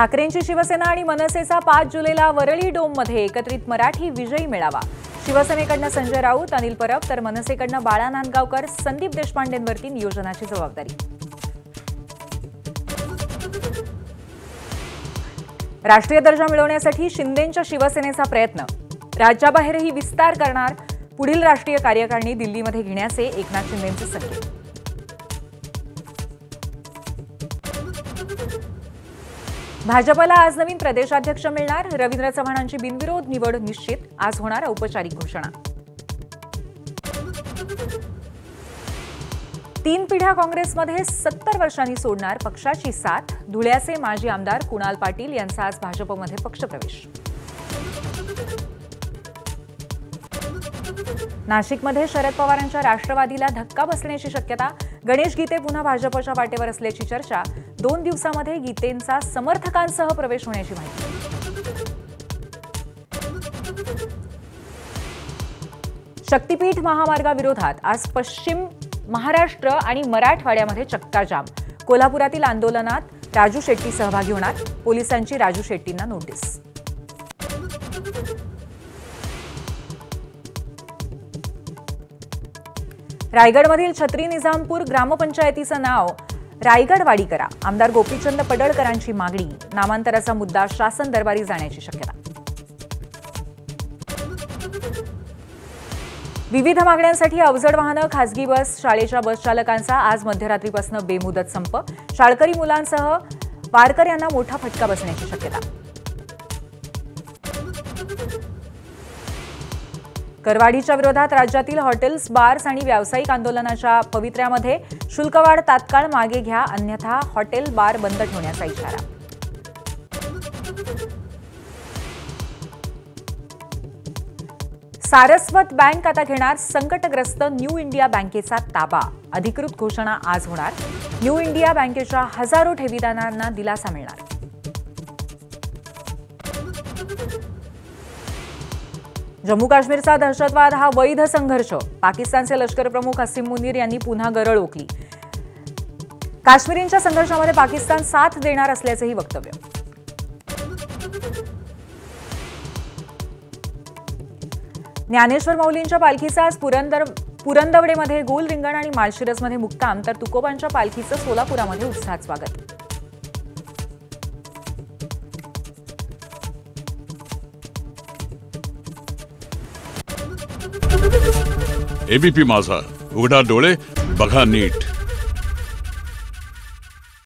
ठाकरेंची शिवसेना आणि मनसेचा 5 जुलैला वरळी डोममध्ये एकत्रित मराठी विजयी मेळावा। शिवसेनेकडनं संजय राऊत, अनिल परब तर मनसेकडनं बाळा नांदगावकर, संदीप देशपांडेंवरती नियोजनाची जबाबदारी। राष्ट्रीय दर्जा मिळवण्यासाठी शिंदेंच्या शिवसेनेचा प्रयत्न, राज्याबाहेरही विस्तार करणार। पुढील राष्ट्रीय कार्यकारिणी दिल्लीमध्ये घेण्याचे एकनाथ शिंदेंचे संकेत। भाजपला आज नवीन प्रदेशाध्यक्ष मिळणार। रवींद्र चव्हाणांची बिनविरोध निवड निश्चित। आज होणार औपचारिक घोषणा। 3 पिढ्या काँग्रेसमध्ये 70 वर्षांनी सोडणार पक्षाची साथ। धुळ्याचे माजी आमदार कुणाल पाटील यांचा आज भाजपमध्ये पक्षप्रवेश। नाशिकमध्ये शरद पवारांच्या राष्ट्रवादीला धक्का बसण्याची शक्यता। गणेश गीते पुन्हा भाजपच्या वाटेवर असल्याची चर्चा। 2 दिवसांमध्ये गीतेंचा समर्थकांसह प्रवेश होण्याची माहिती। शक्तीपीठ महामार्गाविरोधात आज पश्चिम महाराष्ट्र आणि मराठवाड्यामध्ये चक्काजाम। कोल्हापुरातील आंदोलनात राजू शेट्टी सहभागी होणार। पोलिसांची राजू शेट्टींना नोटीस। रायगडमधील छत्री निजामपूर ग्रामपंचायतीचं नाव रायगडवाडी करा। आमदार गोपीचंद पडळकरांची मागणी। नामांतराचा मुद्दा शासन दरबारी जाण्याची शक्यता। विविध मागण्यांसाठी अवजड वाहनं, खासगी बस, शाळेच्या बस चालकांचा आज मध्यरात्रीपासून बेमुदत संप। शाळकरी मुलांसह वारकऱ्यांना मोठा फटका बसण्याची शक्यता। करवाढीच्या विरोधात राज्यातील हॉटेल्स, बार्स आणि व्यावसायिक आंदोलनाच्या पवित्र्यामध्ये शुल्कवाढ तात्काळ मागे घ्या, अन्यथा हॉटेल, बार बंद ठेवण्याचा इशारा। सारस्वत बँक आता घेणार संकटग्रस्त न्यू इंडिया बँकेचा ताबा। अधिकृत घोषणा आज होणार। न्यू इंडिया बँकेच्या हजारो ठेवीदारांना दिलासा मिळणार। जम्मू काश्मीरचा दहशतवाद हा वैध संघर्ष। पाकिस्तानचे लष्कर प्रमुख हसीम मुनीर यांनी पुन्हा गरळ ओकली। काश्मीरींच्या संघर्षामध्ये पाकिस्तान साथ देणार असल्याचंही वक्तव्य। ज्ञानेश्वर माऊलींच्या पालखीचा आज पुरंदवडेमध्ये गोल रिंगण आणि माळशिरसमध्ये मुक्काम, तर तुकोबांच्या पालखीचं सोलापुरामध्ये उत्साहात स्वागत। एबीपी माझा, उघडा डोळे बघा नीट।